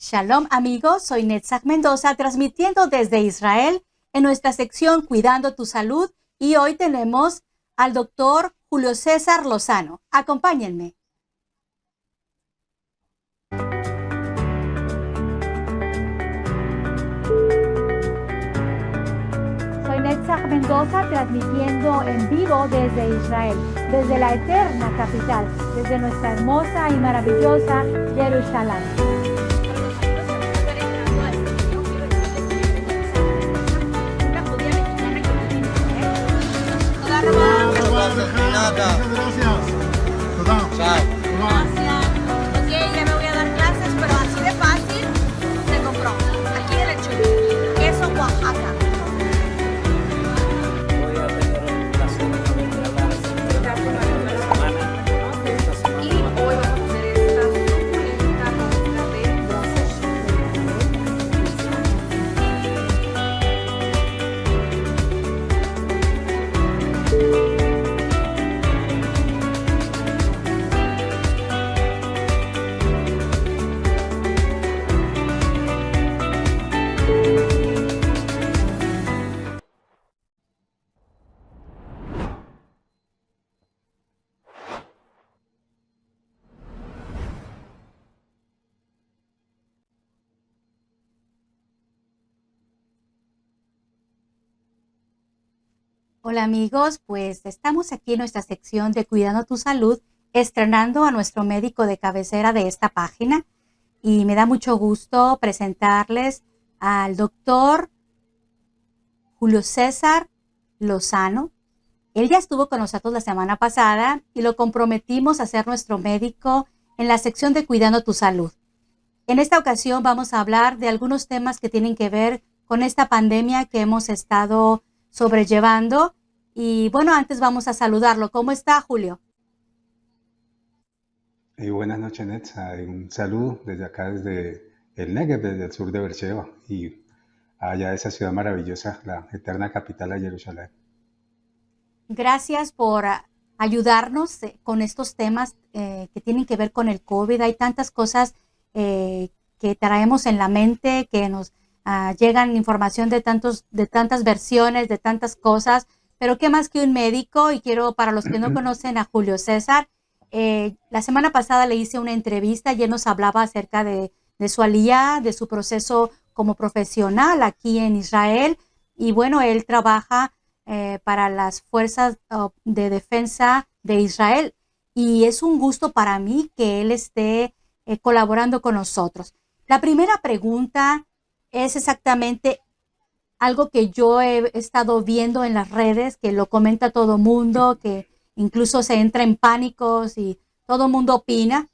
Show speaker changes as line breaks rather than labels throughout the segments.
Shalom amigos, soy Netzach Mendoza transmitiendo desde Israel en nuestra sección Cuidando tu Salud y hoy tenemos al doctor Julio César Lozano. Acompáñenme. Soy Netzach Mendoza transmitiendo en vivo desde Israel, desde la eterna capital, desde nuestra hermosa y maravillosa Jerusalén.
Gracias. Ok, ya me voy a dar clases, pero así de fácil se compró. Aquí en el Chuy. Queso Oaxaca.
Voy a tener un placer de venir a hablar esta semana.
Y hoy vamos a hacer esta suculenta mezcla de grasas.
Hola amigos, pues estamos aquí en nuestra sección de Cuidando tu Salud, estrenando a nuestro médico de cabecera de esta página y me da mucho gusto presentarles al doctor Julio César Lozano. Él ya estuvo con nosotros la semana pasada y lo comprometimos a ser nuestro médico en la sección de Cuidando tu Salud. En esta ocasión vamos a hablar de algunos temas que tienen que ver con esta pandemia que hemos estado sobrellevando. Y bueno, antes vamos a saludarlo. ¿Cómo está, Julio?
Buenas noches, Netza. Un saludo desde acá, desde el Negev, desde el sur de Beersheba y allá de esa ciudad maravillosa, la eterna capital de Jerusalén.
Gracias por ayudarnos con estos temas que tienen que ver con el COVID. Hay tantas cosas que traemos en la mente, que nos llegan información de tantas versiones, de tantas cosas, pero qué más que un médico. Y quiero, para los que no conocen a Julio César, la semana pasada le hice una entrevista y él nos hablaba acerca de su aliyá, de su proceso como profesional aquí en Israel. Y bueno, él trabaja para las fuerzas de defensa de Israel. Y es un gusto para mí que él esté colaborando con nosotros. La primera pregunta es exactamente algo que yo he estado viendo en las redes, que lo comenta todo mundo, que incluso se entra en pánicos y todo mundo opina,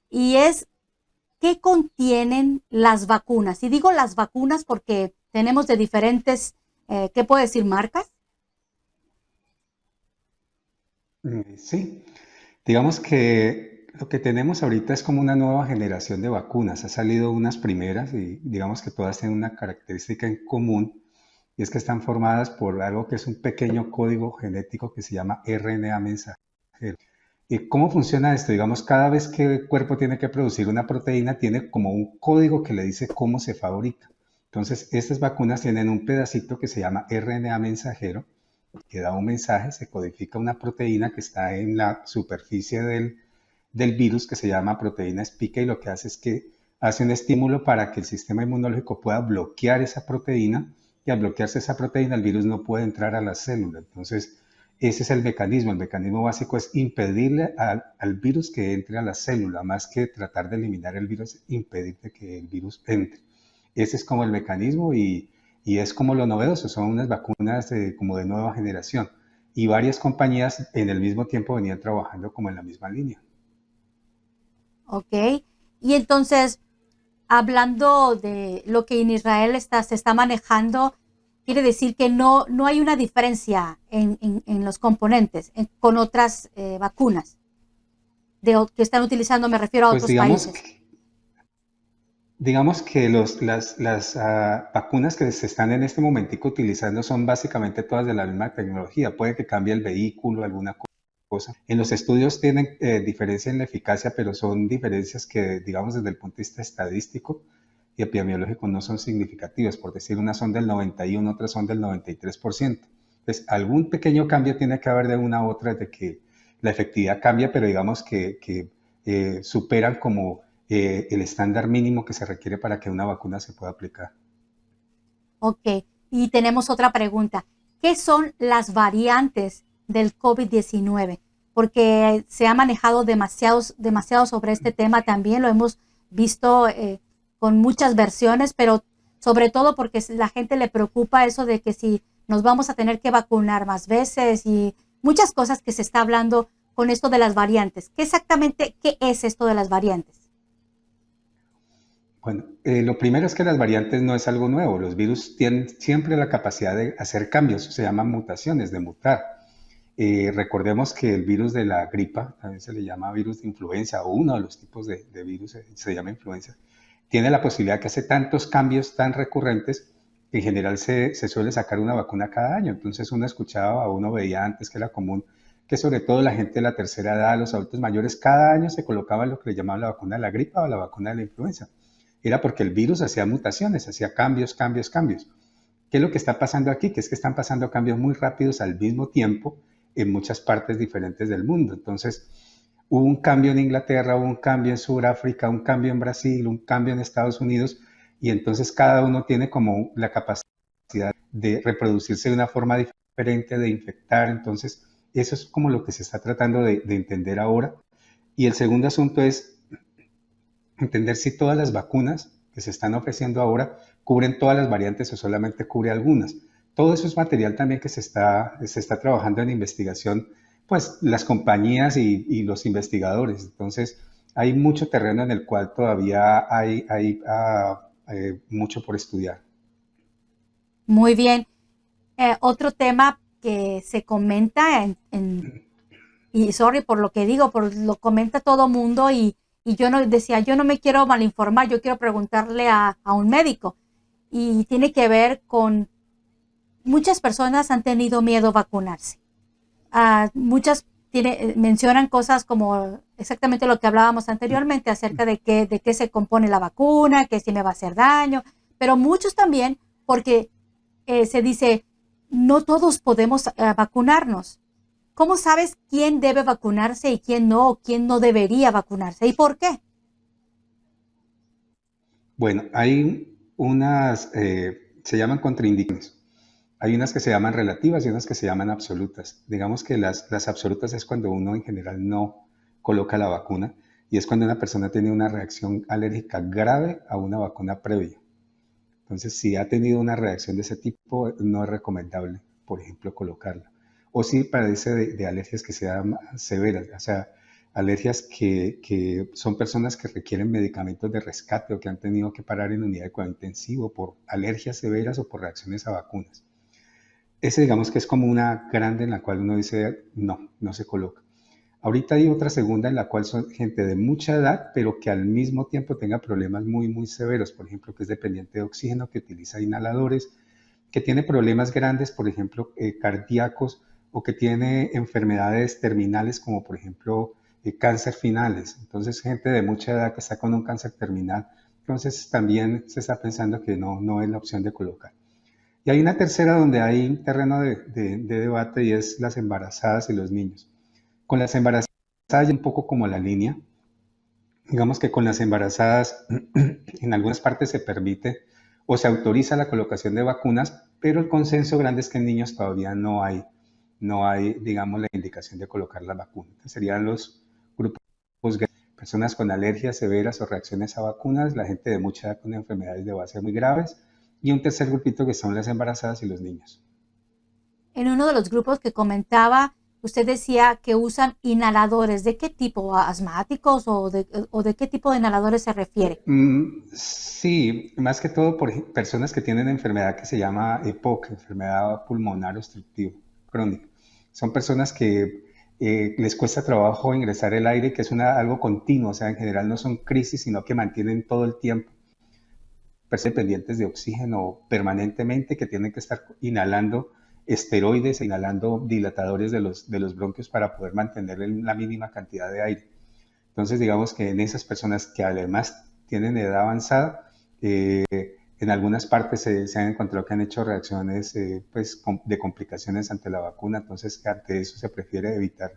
y es ¿qué contienen las vacunas? Y digo las vacunas porque tenemos de diferentes, ¿qué puedo decir? ¿Marcas?
Sí, digamos que lo que tenemos ahorita es como una nueva generación de vacunas. Ha salido unas primeras y digamos que todas tienen una característica en común y es que están formadas por algo que es un pequeño código genético que se llama RNA mensajero. ¿Y cómo funciona esto? Digamos, cada vez que el cuerpo tiene que producir una proteína, tiene como un código que le dice cómo se fabrica. Entonces, estas vacunas tienen un pedacito que se llama RNA mensajero, que da un mensaje, se codifica una proteína que está en la superficie del virus, que se llama proteína spike, y lo que hace es que hace un estímulo para que el sistema inmunológico pueda bloquear esa proteína, y al bloquearse esa proteína, el virus no puede entrar a la célula. Entonces, ese es el mecanismo. El mecanismo básico es impedirle al virus que entre a la célula, más que tratar de eliminar el virus, impedirle que el virus entre. Ese es como el mecanismo y es como lo novedoso. Son unas vacunas como de nueva generación. Y varias compañías en el mismo tiempo venían trabajando como en la misma línea.
Ok. Y entonces, hablando de lo que en Israel se está manejando, quiere decir que no hay una diferencia en los componentes con otras vacunas que están utilizando, me refiero a
Pues
otros países.
Digamos que las vacunas que se están en este momentico utilizando son básicamente todas de la misma tecnología. Puede que cambie el vehículo, alguna cosa. En los estudios tienen diferencia en la eficacia, pero son diferencias que, digamos, desde el punto de vista estadístico, y epidemiológicos no son significativos. Por decir, unas son del 91, otras son del 93%. Entonces, algún pequeño cambio tiene que haber de una u otra de que la efectividad cambia, pero digamos que superan como el estándar mínimo que se requiere para que una vacuna se pueda aplicar.
Ok, y tenemos otra pregunta. ¿Qué son las variantes del COVID-19? Porque se ha manejado demasiado sobre este tema también, lo hemos visto con muchas versiones, pero sobre todo porque la gente le preocupa eso de que si nos vamos a tener que vacunar más veces y muchas cosas que se está hablando con esto de las variantes. ¿Qué es esto de las variantes?
Bueno, lo primero es que las variantes no es algo nuevo. Los virus tienen siempre la capacidad de hacer cambios, se llaman mutaciones, de mutar. Recordemos que el virus de la gripa, también se le llama virus de influenza, o uno de los tipos de virus se llama influenza, tiene la posibilidad que hace tantos cambios tan recurrentes que en general se suele sacar una vacuna cada año. Entonces uno escuchaba, o uno veía antes que era común, que sobre todo la gente de la tercera edad, los adultos mayores, cada año se colocaban lo que le llamaban la vacuna de la gripa o la vacuna de la influenza. Era porque el virus hacía mutaciones, hacía cambios. ¿Qué es lo que está pasando aquí? Que es que están pasando cambios muy rápidos al mismo tiempo en muchas partes diferentes del mundo. Entonces, hubo un cambio en Inglaterra, hubo un cambio en Sudáfrica, un cambio en Brasil, un cambio en Estados Unidos, y entonces cada uno tiene como la capacidad de reproducirse de una forma diferente, de infectar. Entonces, eso es como lo que se está tratando de entender ahora. Y el segundo asunto es entender si todas las vacunas que se están ofreciendo ahora cubren todas las variantes o solamente cubre algunas. Todo eso es material también que se está trabajando en investigación, pues las compañías y los investigadores. Entonces, hay mucho terreno en el cual todavía hay mucho por estudiar.
Muy bien. Otro tema que se comenta y sorry por lo que digo, lo comenta todo mundo y yo no me quiero malinformar, yo quiero preguntarle a un médico. Y tiene que ver con muchas personas han tenido miedo a vacunarse. Muchas mencionan cosas como exactamente lo que hablábamos anteriormente acerca de qué se compone la vacuna, que si me va a hacer daño, pero muchos también porque se dice, no todos podemos vacunarnos. ¿Cómo sabes quién debe vacunarse y quién no debería vacunarse? ¿Y por qué?
Bueno, hay unas, se llaman contraindicaciones. Hay unas que se llaman relativas y unas que se llaman absolutas. Digamos que las absolutas es cuando uno en general no coloca la vacuna y es cuando una persona tiene una reacción alérgica grave a una vacuna previa. Entonces, si ha tenido una reacción de ese tipo, no es recomendable, por ejemplo, colocarla. O si padece de alergias que sean severas, o sea, alergias que son personas que requieren medicamentos de rescate o que han tenido que parar en unidad de cuidado intensivo por alergias severas o por reacciones a vacunas. Ese digamos que es como una grande en la cual uno dice, no se coloca. Ahorita hay otra segunda en la cual son gente de mucha edad, pero que al mismo tiempo tenga problemas muy, muy severos. Por ejemplo, que es dependiente de oxígeno, que utiliza inhaladores, que tiene problemas grandes, por ejemplo, cardíacos, o que tiene enfermedades terminales como, por ejemplo, cáncer finales. Entonces, gente de mucha edad que está con un cáncer terminal. Entonces, también se está pensando que no es la opción de colocar. Y hay una tercera donde hay terreno de debate y es las embarazadas y los niños. Con las embarazadas hay un poco como la línea. Digamos que con las embarazadas en algunas partes se permite o se autoriza la colocación de vacunas, pero el consenso grande es que en niños todavía no hay, digamos, la indicación de colocar la vacuna. Entonces, serían los grupos de personas con alergias severas o reacciones a vacunas, la gente de mucha edad con enfermedades de base muy graves, y un tercer grupito que son las embarazadas y los niños.
En uno de los grupos que comentaba, usted decía que usan inhaladores. ¿De qué tipo? ¿Asmáticos o de qué tipo de inhaladores se refiere?
Sí, más que todo por personas que tienen enfermedad que se llama EPOC, enfermedad pulmonar obstructiva crónica. Son personas que les cuesta trabajo ingresar el aire, que es algo continuo, o sea, en general no son crisis, sino que mantienen todo el tiempo dependientes de oxígeno permanentemente, que tienen que estar inhalando esteroides, inhalando dilatadores de los bronquios para poder mantener la mínima cantidad de aire. Entonces, digamos que en esas personas que además tienen edad avanzada, Eh, en algunas partes se han encontrado que han hecho reacciones pues, de complicaciones ante la vacuna, entonces ante eso se prefiere evitar.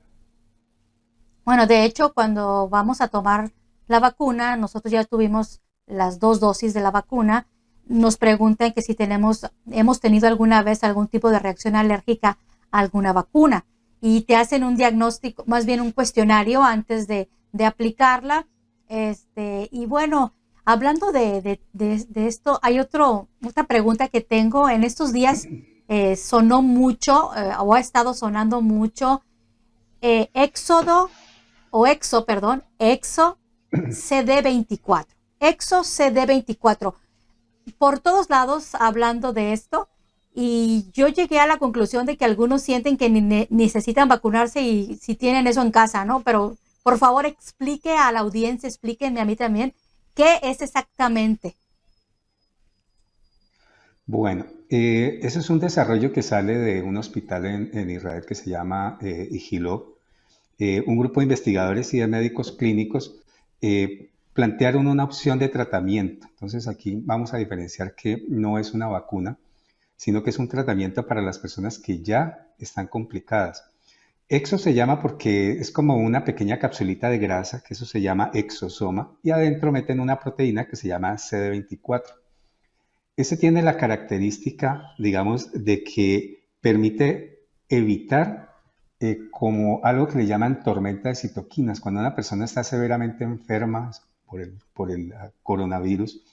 Bueno, de hecho, cuando vamos a tomar la vacuna, nosotros ya tuvimos las 2 dosis de la vacuna, nos preguntan que si hemos tenido alguna vez algún tipo de reacción alérgica a alguna vacuna y te hacen un diagnóstico, más bien un cuestionario antes de aplicarla. Y bueno, hablando de esto, hay otra pregunta que tengo. En estos días sonó mucho, o ha estado sonando mucho, Exo CD24. Exo CD24. Por todos lados hablando de esto, y yo llegué a la conclusión de que algunos sienten que necesitan vacunarse y si tienen eso en casa, ¿no? Pero por favor explique a la audiencia, explíquenme a mí también, ¿qué es exactamente?
Bueno, eso es un desarrollo que sale de un hospital en Israel que se llama Ichilov. Un grupo de investigadores y de médicos clínicos plantearon una opción de tratamiento. Entonces aquí vamos a diferenciar que no es una vacuna, sino que es un tratamiento para las personas que ya están complicadas. Exo se llama porque es como una pequeña capsulita de grasa, que eso se llama exosoma, y adentro meten una proteína que se llama CD24. Ese tiene la característica, digamos, de que permite evitar como algo que le llaman tormenta de citoquinas. Cuando una persona está severamente enferma por el coronavirus,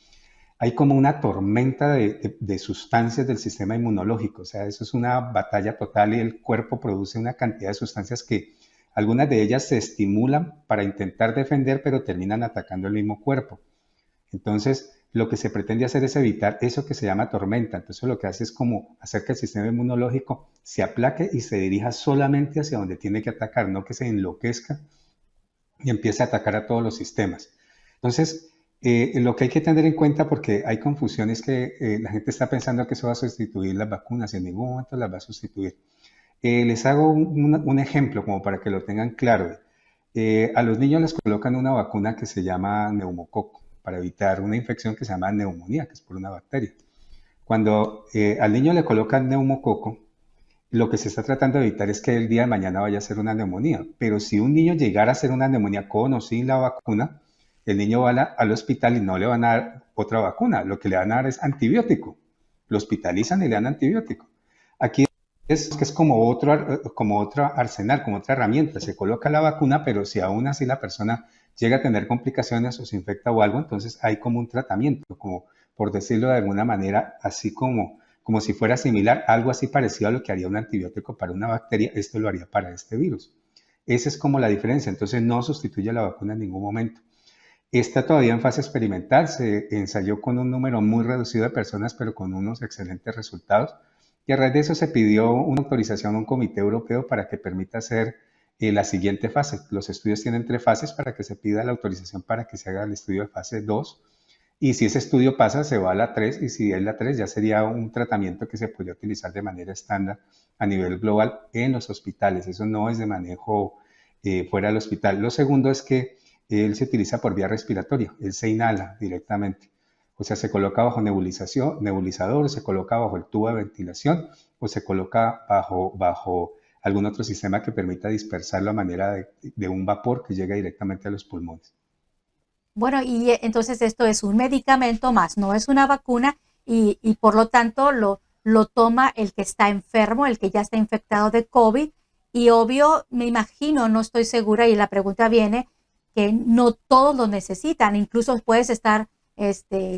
hay como una tormenta de sustancias del sistema inmunológico. O sea, eso es una batalla total y el cuerpo produce una cantidad de sustancias que algunas de ellas se estimulan para intentar defender, pero terminan atacando el mismo cuerpo. Entonces, lo que se pretende hacer es evitar eso que se llama tormenta. Entonces, lo que hace es como hacer que el sistema inmunológico se aplaque y se dirija solamente hacia donde tiene que atacar, no que se enloquezca y empiece a atacar a todos los sistemas. Entonces, lo que hay que tener en cuenta, porque hay confusión, es que la gente está pensando que eso va a sustituir las vacunas, y en ningún momento las va a sustituir. Les hago un ejemplo como para que lo tengan claro. A los niños les colocan una vacuna que se llama neumococo para evitar una infección que se llama neumonía, que es por una bacteria. Cuando al niño le colocan neumococo, lo que se está tratando de evitar es que el día de mañana vaya a ser una neumonía. Pero si un niño llegara a ser una neumonía con o sin la vacuna, el niño va al hospital y no le van a dar otra vacuna. Lo que le van a dar es antibiótico. Lo hospitalizan y le dan antibiótico. Aquí es como otro arsenal, como otra herramienta. Se coloca la vacuna, pero si aún así la persona llega a tener complicaciones o se infecta o algo, entonces hay como un tratamiento, como por decirlo de alguna manera, así como si fuera similar, algo así parecido a lo que haría un antibiótico para una bacteria, esto lo haría para este virus. Esa es como la diferencia, entonces no sustituye la vacuna en ningún momento. Está todavía en fase experimental, se ensayó con un número muy reducido de personas, pero con unos excelentes resultados. Y a raíz de eso se pidió una autorización a un comité europeo para que permita hacer la siguiente fase. Los estudios tienen 3 fases para que se pida la autorización para que se haga el estudio de fase 2. Y si ese estudio pasa, se va a la 3, y si es la 3, ya sería un tratamiento que se podría utilizar de manera estándar a nivel global en los hospitales. Eso no es de manejo fuera del hospital. Lo segundo es que él se utiliza por vía respiratoria, él se inhala directamente. O sea, se coloca bajo nebulizador, se coloca bajo el tubo de ventilación o se coloca bajo algún otro sistema que permita dispersarlo a manera de un vapor que llega directamente a los pulmones.
Bueno, y entonces esto es un medicamento más, no es una vacuna y por lo tanto lo toma el que está enfermo, el que ya está infectado de COVID y obvio, me imagino, no estoy segura y la pregunta viene, que no todos lo necesitan, incluso puedes estar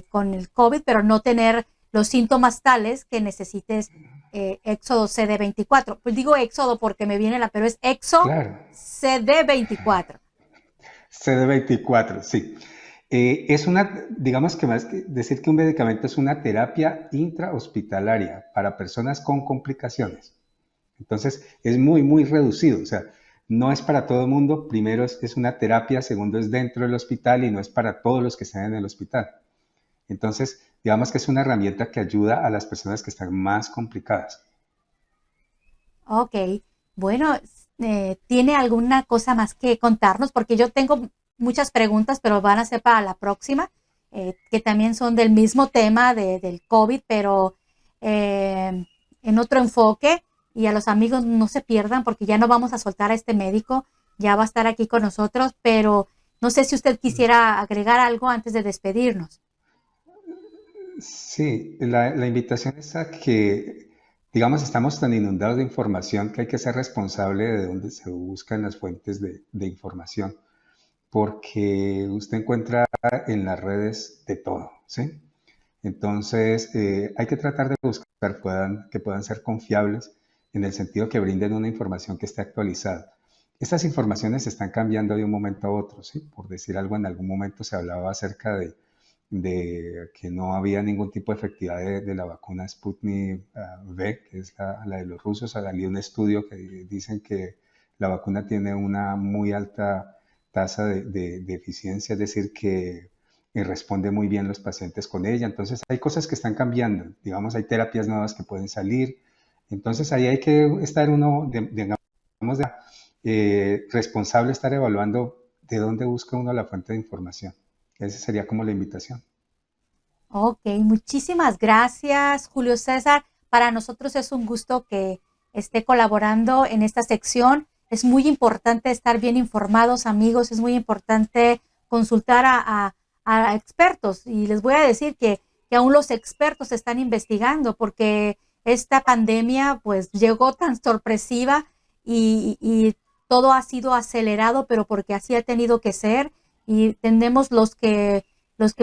con el COVID, pero no tener los síntomas tales que necesites Éxodo CD24. Pues digo Éxodo porque me viene pero es Exo
Claro.
CD24.
CD24, sí. Digamos que más que decir que un medicamento es una terapia intrahospitalaria para personas con complicaciones. Entonces, es muy, muy reducido. O sea, no es para todo el mundo. Primero, es una terapia. Segundo, es dentro del hospital y no es para todos los que están en el hospital. Entonces, digamos que es una herramienta que ayuda a las personas que están más complicadas.
Ok, bueno, ¿tiene alguna cosa más que contarnos? Porque yo tengo muchas preguntas, pero van a ser para la próxima. que también son del mismo tema del COVID, pero en otro enfoque. Y a los amigos no se pierdan porque ya no vamos a soltar a este médico, ya va a estar aquí con nosotros, pero no sé si usted quisiera agregar algo antes de despedirnos.
Sí, la invitación es a que, digamos, estamos tan inundados de información que hay que ser responsable de dónde se buscan las fuentes de información, porque usted encuentra en las redes de todo, ¿sí? Entonces, hay que tratar de buscar que puedan ser confiables en el sentido que brinden una información que esté actualizada. Estas informaciones están cambiando de un momento a otro, ¿sí? Por decir algo, en algún momento se hablaba acerca de que no había ningún tipo de efectividad de la vacuna Sputnik V, que es la de los rusos. Salió un estudio que dicen que la vacuna tiene una muy alta tasa de eficiencia, es decir, que responde muy bien los pacientes con ella. Entonces hay cosas que están cambiando, digamos, hay terapias nuevas que pueden salir. Entonces ahí hay que estar uno, responsable, estar evaluando de dónde busca uno la fuente de información. Esa sería como la invitación.
Ok, muchísimas gracias, Julio César. Para nosotros es un gusto que esté colaborando en esta sección. Es muy importante estar bien informados, amigos. Es muy importante consultar a expertos. Y les voy a decir que aún los expertos están investigando porque esta pandemia pues llegó tan sorpresiva y todo ha sido acelerado, pero porque así ha tenido que ser. Y tenemos los que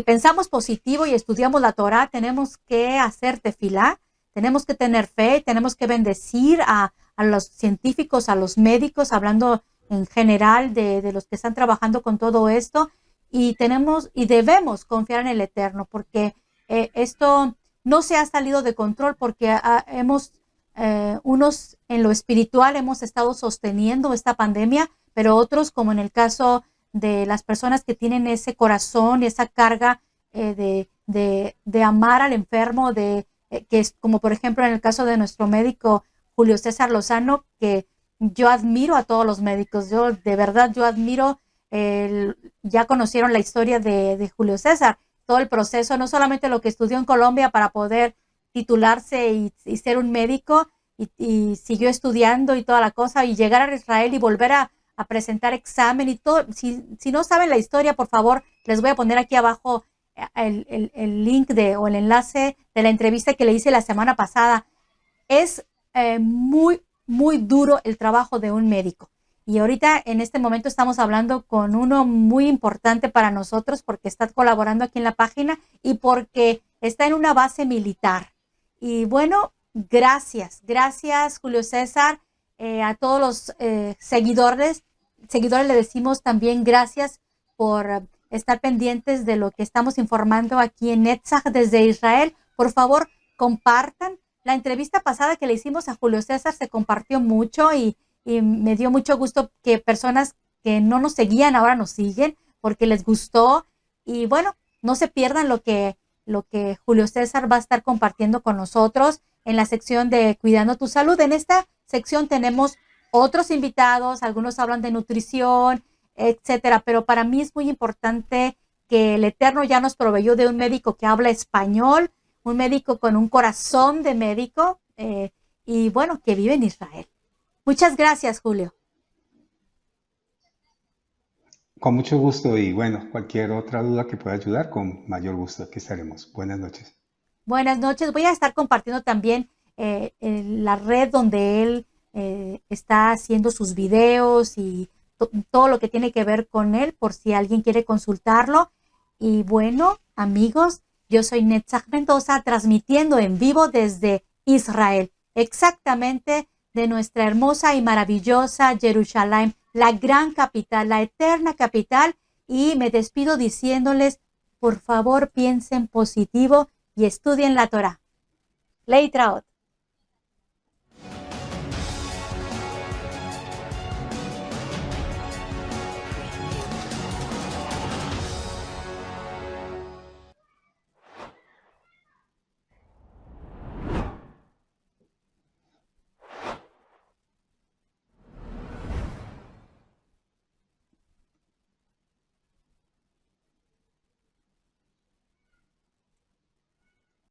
pensamos positivo y estudiamos la Torá, tenemos que hacer tefilá, tenemos que tener fe, tenemos que bendecir a los científicos, a los médicos, hablando en general de los que están trabajando con todo esto, y tenemos y debemos confiar en el Eterno, porque esto no se ha salido de control, porque unos en lo espiritual hemos estado sosteniendo esta pandemia, pero otros, como en el caso de las personas que tienen ese corazón y esa carga de amar al enfermo, que es como por ejemplo en el caso de nuestro médico Julio César Lozano, que yo admiro a todos los médicos, de verdad yo admiro, ya conocieron la historia de Julio César, todo el proceso, no solamente lo que estudió en Colombia para poder titularse y ser un médico, y siguió estudiando y toda la cosa, y llegar a Israel y volver a presentar examen y todo. Si no saben la historia, por favor, les voy a poner aquí abajo el link o el enlace de la entrevista que le hice la semana pasada. Es muy, muy duro el trabajo de un médico. Y ahorita, en este momento, estamos hablando con uno muy importante para nosotros porque está colaborando aquí en la página y porque está en una base militar. Y bueno, gracias, Julio César. A todos los seguidores le decimos también gracias por estar pendientes de lo que estamos informando aquí en Netzach desde Israel. Por favor, compartan. La entrevista pasada que le hicimos a Julio César se compartió mucho y me dio mucho gusto que personas que no nos seguían ahora nos siguen porque les gustó. Y bueno, no se pierdan lo que Julio César va a estar compartiendo con nosotros en la sección de Cuidando tu Salud. En esta sección tenemos otros invitados, algunos hablan de nutrición, etcétera, pero para mí es muy importante que el Eterno ya nos proveyó de un médico que habla español, un médico con un corazón de médico, y bueno, que vive en Israel. Muchas gracias, Julio.
Con mucho gusto y bueno, cualquier otra duda que pueda ayudar, con mayor gusto, aquí estaremos. Buenas noches.
Buenas noches. Voy a estar compartiendo también la red donde él está haciendo sus videos y todo lo que tiene que ver con él, por si alguien quiere consultarlo. Y bueno, amigos, yo soy Netzach Mendoza, transmitiendo en vivo desde Israel, exactamente de nuestra hermosa y maravillosa Jerusalén, la gran capital, la eterna capital. Y me despido diciéndoles, por favor, piensen positivo y estudien la Torá. Leitraot.